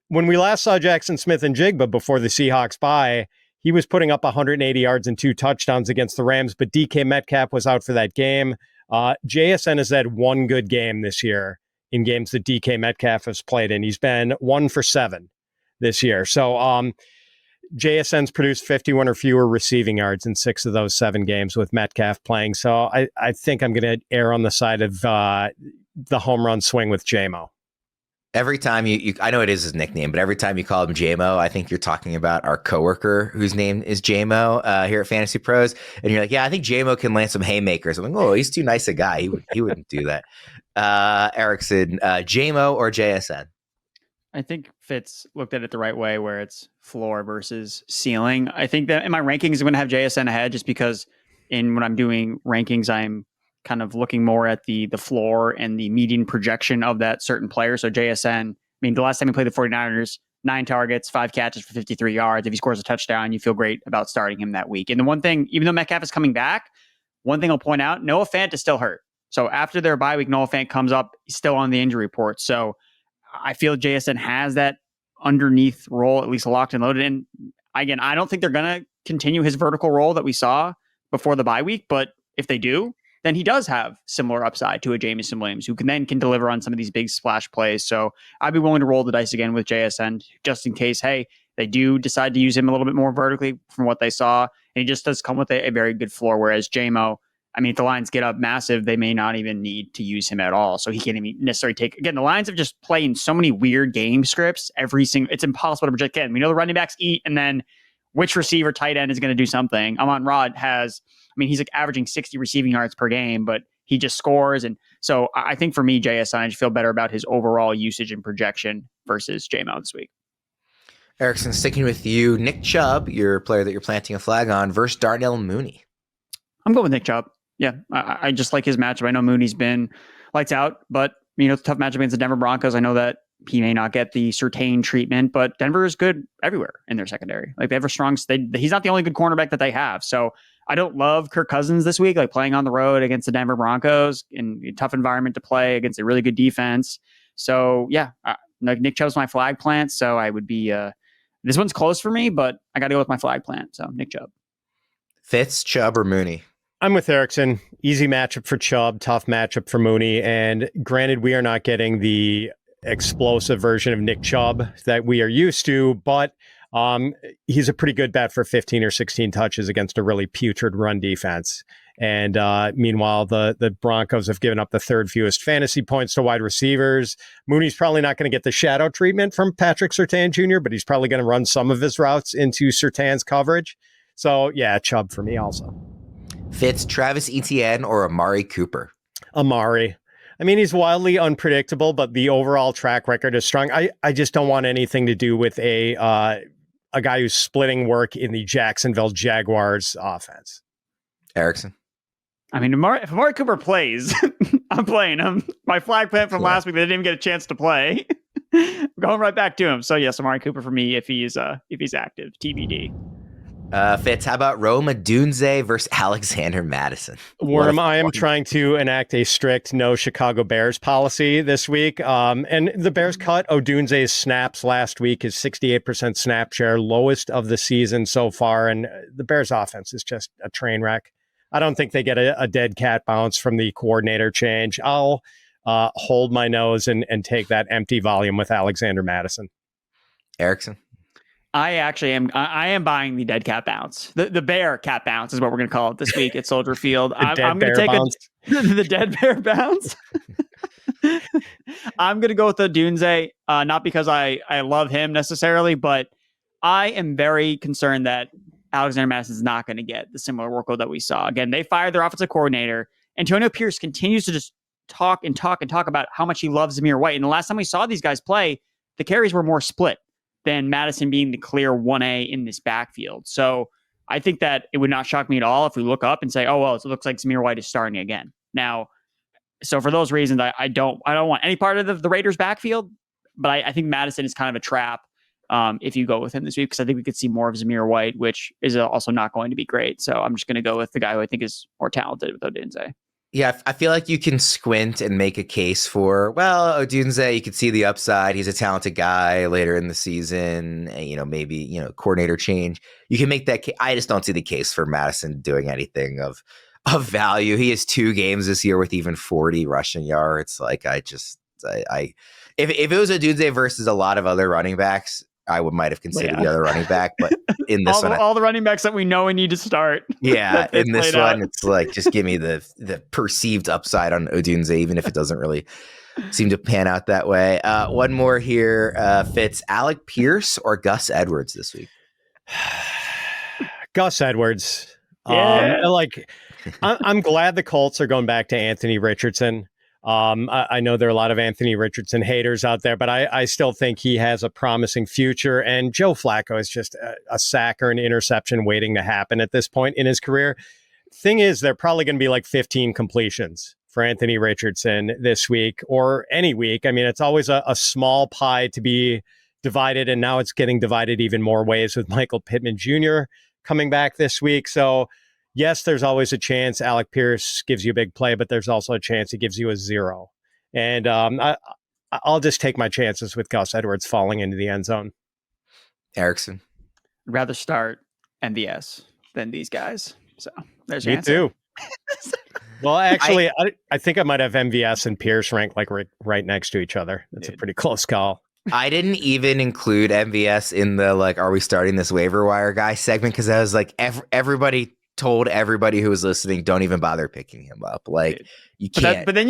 When we last saw Jaxon Smith-Njigba before the Seahawks bye, he was putting up 180 yards and 2 touchdowns against the Rams, but DK Metcalf was out for that game. JSN has had 1 good game this year in games that DK Metcalf has played in. He's been 1 for 7 this year. So JSN's produced 51 or fewer receiving yards in 6 of those 7 games with Metcalf playing. So I think I'm going to err on the side of the home run swing with JMO. Every time you I know it is his nickname, but every time you call him JMO, I think you're talking about our coworker whose name is JMO here at Fantasy Pros. And you're like, yeah, I think JMO can land some haymakers. I'm like, oh, he's too nice a guy. He wouldn't do that. Erickson, JMO or JSN? I think Fitz looked at it the right way where it's floor versus ceiling. I think that in my rankings, I'm going to have JSN ahead just because when I'm doing rankings, I'm kind of looking more at the floor and the median projection of that certain player. So JSN, I mean, the last time he played the 49ers, 9 targets, 5 catches for 53 yards. If he scores a touchdown, you feel great about starting him that week. And the one thing, even though Metcalf is coming back, one thing I'll point out, Noah Fant is still hurt. So after their bye week, Noah Fant comes up, he's still on the injury report. So I feel JSN has that underneath role, at least locked and loaded. And again, I don't think they're going to continue his vertical role that we saw before the bye week. But if they do, then he does have similar upside to a Jameson Williams, who can deliver on some of these big splash plays. So I'd be willing to roll the dice again with JSN just in case, hey, they do decide to use him a little bit more vertically from what they saw. And he just does come with a very good floor. Whereas JMO, I mean, if the Lions get up massive, they may not even need to use him at all. So he can't even necessarily take. Again, the Lions have just playing so many weird game scripts. It's impossible to project. Again, we know the running backs eat, and then which receiver, tight end is going to do something. Amon-Ra he's like averaging 60 receiving yards per game, but he just scores. And so I think for me, JSN, I just feel better about his overall usage and projection versus JMO this week. Erickson, sticking with you, Nick Chubb, your player that you're planting a flag on, versus Darnell Mooney. I'm going with Nick Chubb. Yeah, I just like his matchup. I know Mooney's been lights out, but it's a tough matchup against the Denver Broncos. I know that he may not get the Surtain treatment, but Denver is good everywhere in their secondary. Like they have a strong. He's not the only good cornerback that they have. So I don't love Kirk Cousins this week, like playing on the road against the Denver Broncos in a tough environment to play against a really good defense. So yeah, Nick Chubb's my flag plant. So I would be. This one's close for me, but I got to go with my flag plant. So Nick Chubb. Fitz, Chubb, or Mooney? I'm with Erickson. Easy matchup for Chubb, tough matchup for Mooney. And granted, we are not getting the explosive version of Nick Chubb that we are used to, but he's a pretty good bet for 15 or 16 touches against a really putrid run defense. And meanwhile, the Broncos have given up the 3rd fewest fantasy points to wide receivers. Mooney's probably not going to get the shadow treatment from Patrick Surtain Jr., but he's probably going to run some of his routes into Surtain's coverage. So yeah, Chubb for me also. Fitz, Travis Etienne, or Amari Cooper? Amari. I mean, he's wildly unpredictable, but the overall track record is strong. I just don't want anything to do with a guy who's splitting work in the Jacksonville Jaguars offense. Erickson? I mean, if Amari Cooper plays, I'm playing him. My flag plant from last week, they didn't even get a chance to play. Going right back to him. So yes, Amari Cooper for me if he's active. TBD. Fitz, how about Rome Odunze versus Alexander Madison? Worm, I am trying to enact a strict no Chicago Bears policy this week. And the Bears cut Odunze's snaps last week, his 68% snap share, lowest of the season so far. And the Bears offense is just a train wreck. I don't think they get a dead cat bounce from the coordinator change. I'll hold my nose and take that empty volume with Alexander Madison. Erickson? I actually am. I am buying the dead cat bounce. The bear cat bounce is what we're going to call it this week at Soldier Field. I'm going to take the dead bear bounce. I'm going to go with Odunze, not because I love him necessarily, but I am very concerned that Alexander Madison is not going to get the similar workload that we saw. Again, they fired their offensive coordinator. Antonio Pierce continues to just talk about how much he loves Zamir White. And the last time we saw these guys play, the carries were more split than Madison being the clear 1A in this backfield. So I think that it would not shock me at all if we look up and say, oh, well, it looks like Zamir White is starting again. Now, so for those reasons, I don't want any part of the Raiders backfield, but I think Madison is kind of a trap if you go with him this week, because I think we could see more of Zamir White, which is also not going to be great. So I'm just going to go with the guy who I think is more talented with Odunze. Yeah, I feel like you can squint and make a case for, well, Odunze, you could see the upside. He's a talented guy later in the season. Maybe, coordinator change. You can make that case. I just don't see the case for Madison doing anything of value. He has 2 games this year with even 40 rushing yards. Like, if it was Odunze versus a lot of other running backs, I might have considered the other running back, but in this all the running backs that we know we need to start. Yeah, in this one, it's like, just give me the perceived upside on Odunze, even if it doesn't really seem to pan out that way. One more here, Fitz. Alec Pierce or Gus Edwards this week? Gus Edwards. Yeah. I'm glad the Colts are going back to Anthony Richardson. I know there are a lot of Anthony Richardson haters out there, but I still think he has a promising future. And Joe Flacco is just a sack or an interception waiting to happen at this point in his career. Thing is, they're probably going to be like 15 completions for Anthony Richardson this week or any week. I mean, it's always a small pie to be divided, and now it's getting divided even more ways with Michael Pittman Jr. coming back this week. So yes, there's always a chance Alec Pierce gives you a big play, but there's also a chance he gives you a 0. And I'll just take my chances with Gus Edwards falling into the end zone. Erickson. I'd rather start MVS than these guys. So there's your Me answer. too. Well, actually, I think I might have MVS and Pierce ranked like right next to each other. That's a pretty close call. I didn't even include MVS in the, are we starting this waiver wire guy segment? Because I was like, everybody told everybody who was listening, don't even bother picking him up. Like, you can't. But then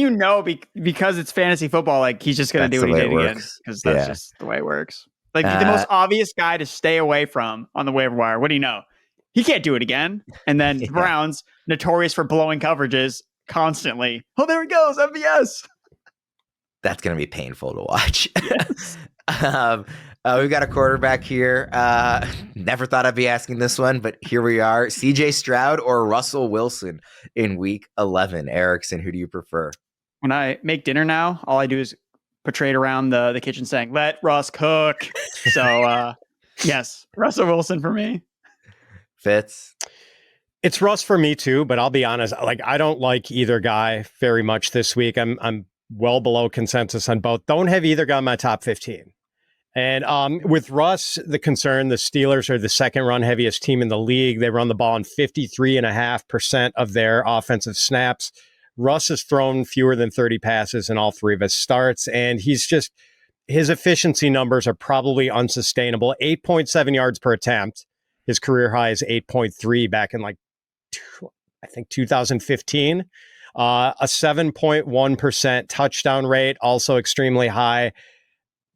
because it's fantasy football, like, he's just going to do what he did again, because that's just the way it works. Like, the most obvious guy to stay away from on the waiver wire, what do you know? He can't do it again. And then the Browns, notorious for blowing coverages constantly. Oh, there he goes, MVS. That's going to be painful to watch. Yes. We've got a quarterback here. Never thought I'd be asking this one, but here we are. CJ Stroud or Russell Wilson in week 11? Erickson, who do you prefer? When I make dinner now, all I do is portray it around the kitchen saying, let Russ cook. So, yes, Russell Wilson for me. Fitz? It's Russ for me too, but I'll be honest, I don't like either guy very much this week. I'm well below consensus on both. Don't have either guy in my top 15. And with Russ, the concern, the Steelers are the second run heaviest team in the league. They run the ball on 53.5% of their offensive snaps. Russ has thrown fewer than 30 passes in all 3 of his starts. And his efficiency numbers are probably unsustainable. 8.7 yards per attempt. His career high is 8.3 back in 2015. A 7.1% touchdown rate, also extremely high.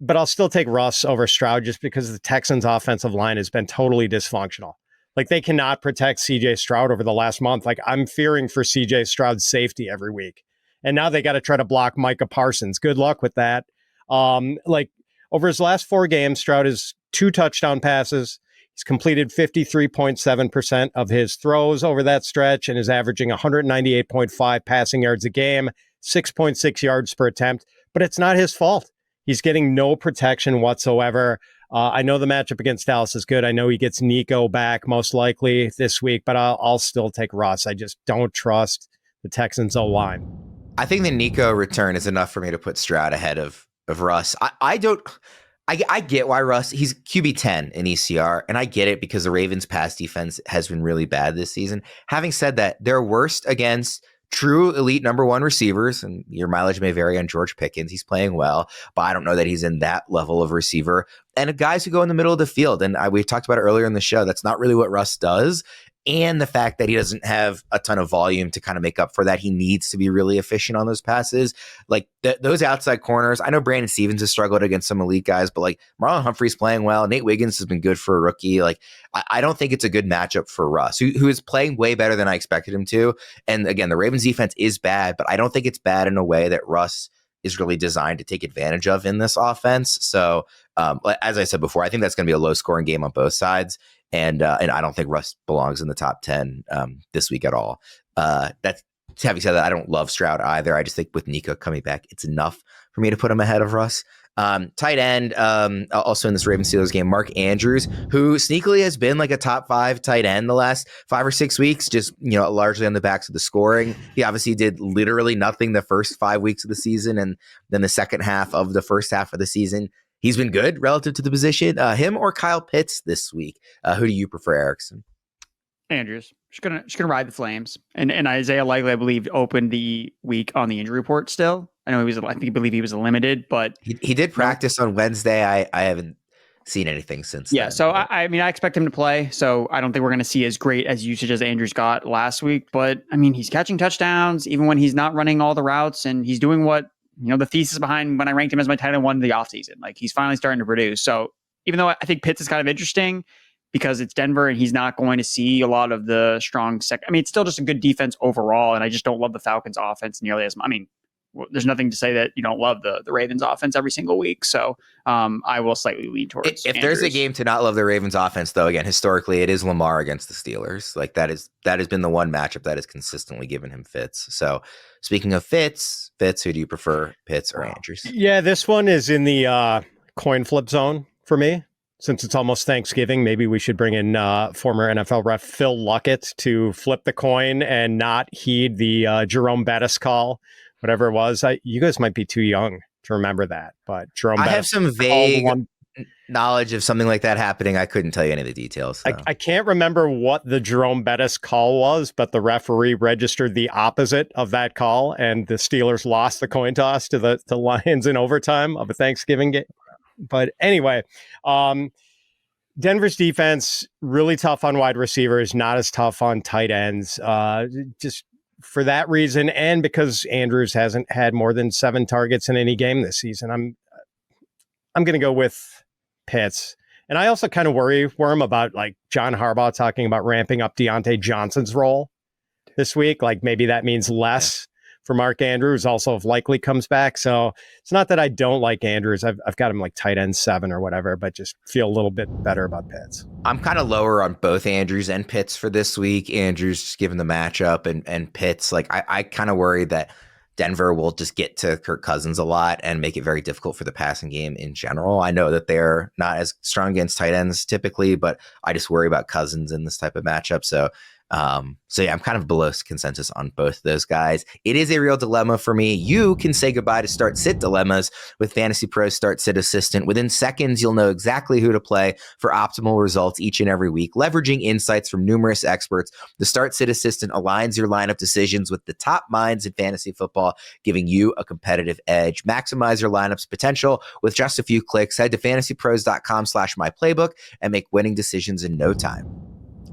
But I'll still take Russ over Stroud just because the Texans' offensive line has been totally dysfunctional. They cannot protect CJ Stroud over the last month. I'm fearing for CJ Stroud's safety every week. And now they got to try to block Micah Parsons. Good luck with that. Over his last 4 games, Stroud has 2 touchdown passes. He's completed 53.7% of his throws over that stretch and is averaging 198.5 passing yards a game, 6.6 yards per attempt. But it's not his fault. He's getting no protection whatsoever. I know the matchup against Dallas is good. I know he gets Nico back most likely this week, but I'll still take Russ. I just don't trust the Texans O-line. I think the Nico return is enough for me to put Stroud ahead of Russ. I get why Russ, he's QB 10 in ECR, and I get it because the Ravens' pass defense has been really bad this season. Having said that, they're worst against true elite number one receivers, and your mileage may vary on George Pickens. He's playing well, but I don't know that he's in that level of receiver. And guys who go in the middle of the field, and we talked about it earlier in the show, that's not really what Russ does. And the fact that he doesn't have a ton of volume to kind of make up for that, he needs to be really efficient on those passes. Like those outside corners, I know Brandon Stevens has struggled against some elite guys, but like Marlon Humphrey's playing well. Nate Wiggins has been good for a rookie. Like I don't think it's a good matchup for Russ, who is playing way better than I expected him to. And again, the Ravens defense is bad, but I don't think it's bad in a way that Russ is really designed to take advantage of in this offense. So as I said before, I think that's going to be a low scoring game on both sides. And I don't think Russ belongs in the top 10 this week at all. That's having said that, I don't love Stroud either. I just think with Nico coming back, it's enough for me to put him ahead of Russ. Tight end, also in this Ravens Steelers game, Mark Andrews, who sneakily has been like a top 5 tight end the last 5 or 6 weeks, just, largely on the backs of the scoring. He obviously did literally nothing the first 5 weeks of the season. And then the second half of the first half of the season, he's been good relative to the position. Him or Kyle Pitts this week? Who do you prefer, Erickson? Andrews. She's gonna ride the Flames. And Isaiah Likely, I believe, opened the week on the injury report still. I know I believe he was limited, but he did practice on Wednesday. I haven't seen anything since then. So but. I expect him to play. So I don't think we're going to see as great as usage as Andrews got last week. But I mean, he's catching touchdowns even when he's not running all the routes, and he's doing what the thesis behind when I ranked him as my tight end 1 in the offseason. Like, he's finally starting to produce. So even though I think Pitts is kind of interesting because it's Denver and he's not going to see a lot of the strong it's still just a good defense overall. And I just don't love the Falcons offense nearly as much. There's nothing to say that you don't love the Ravens offense every single week. So I will slightly lean towards If there's a game to not love the Ravens offense, though, again, historically, it is Lamar against the Steelers. Like that has been the one matchup that has consistently given him fits. So speaking of Fitz, who do you prefer, Pitts or Andrews? Yeah, this one is in the coin flip zone for me. Since it's almost Thanksgiving, maybe we should bring in former NFL ref Phil Luckett to flip the coin and not heed the Jerome Bettis call, whatever it was. You guys might be too young to remember that, but Jerome Bettis. I have some vague knowledge of something like that happening. I couldn't tell you any of the details. So. I can't remember what the Jerome Bettis call was, but the referee registered the opposite of that call, and the Steelers lost the coin toss to the Lions in overtime of a Thanksgiving game. But anyway, Denver's defense, really tough on wide receivers, not as tough on tight ends. Just for that reason, and because Andrews hasn't had more than 7 targets in any game this season, I'm going to go with Pitts. And I also kind of worry for him about like John Harbaugh talking about ramping up Deontay Johnson's role this week. Like maybe that means less for Mark Andrews, also if Likely comes back. So it's not that I don't like Andrews. I've got him like tight end 7 or whatever, but just feel a little bit better about Pitts. I'm kind of lower on both Andrews and Pitts for this week. Andrews, just given the matchup, and Pitts, like I kind of worry that Denver will just get to Kirk Cousins a lot and make it very difficult for the passing game in general. I know that they're not as strong against tight ends typically, but I just worry about Cousins in this type of matchup. So yeah, I'm kind of below consensus on both those guys. It is a real dilemma for me. You can say goodbye to start sit dilemmas with FantasyPros Start Sit Assistant. Within seconds, you'll know exactly who to play for optimal results each and every week. Leveraging insights from numerous experts, the Start Sit Assistant aligns your lineup decisions with the top minds in fantasy football, giving you a competitive edge. Maximize your lineup's potential with just a few clicks. Head to fantasypros.com/myplaybook and make winning decisions in no time.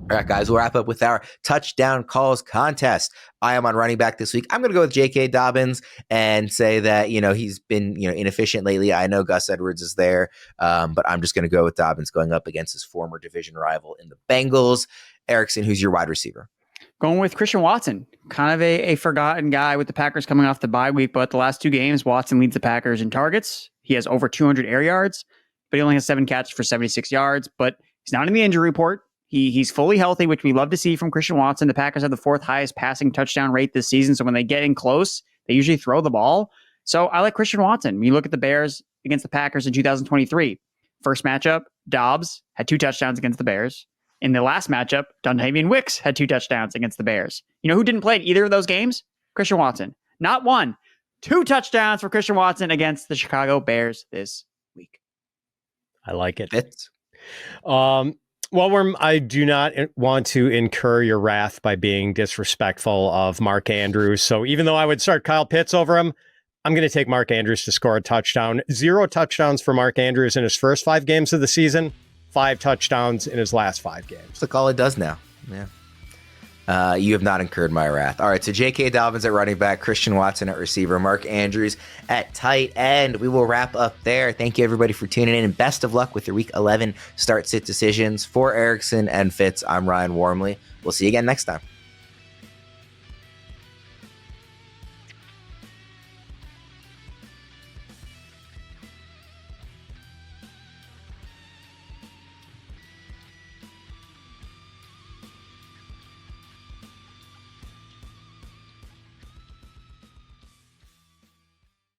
All right, guys, we'll wrap up with our touchdown calls contest. I am on running back this week. I'm going to go with J.K. Dobbins and say that, he's been, inefficient lately. I know Gus Edwards is there, but I'm just going to go with Dobbins going up against his former division rival in the Bengals. Erickson, who's your wide receiver? Going with Christian Watson, kind of a forgotten guy with the Packers coming off the bye week, but the last 2 games, Watson leads the Packers in targets. He has over 200 air yards, but he only has 7 catches for 76 yards, but he's not in the injury report. He's fully healthy, which we love to see from Christian Watson. The Packers have the 4th highest passing touchdown rate this season. So when they get in close, they usually throw the ball. So I like Christian Watson. When you look at the Bears against the Packers in 2023, first matchup, Dobbs had 2 touchdowns against the Bears. In the last matchup, Dontayvion Wicks had 2 touchdowns against the Bears. You know who didn't play in either of those games? Christian Watson. Not 1, 2 touchdowns for Christian Watson against the Chicago Bears this week. I like it. Well, I do not want to incur your wrath by being disrespectful of Mark Andrews. So even though I would start Kyle Pitts over him, I'm going to take Mark Andrews to score a touchdown. 0 touchdowns for Mark Andrews in his first 5 games of the season. 5 touchdowns in his last 5 games. That's like all it does now. Yeah. You have not incurred my wrath. All right, so J.K. Dobbins at running back, Christian Watson at receiver, Mark Andrews at tight end. We will wrap up there. Thank you, everybody, for tuning in, and best of luck with your Week 11 start-sit decisions. For Erickson and Fitz, I'm Ryan Wormeli. We'll see you again next time.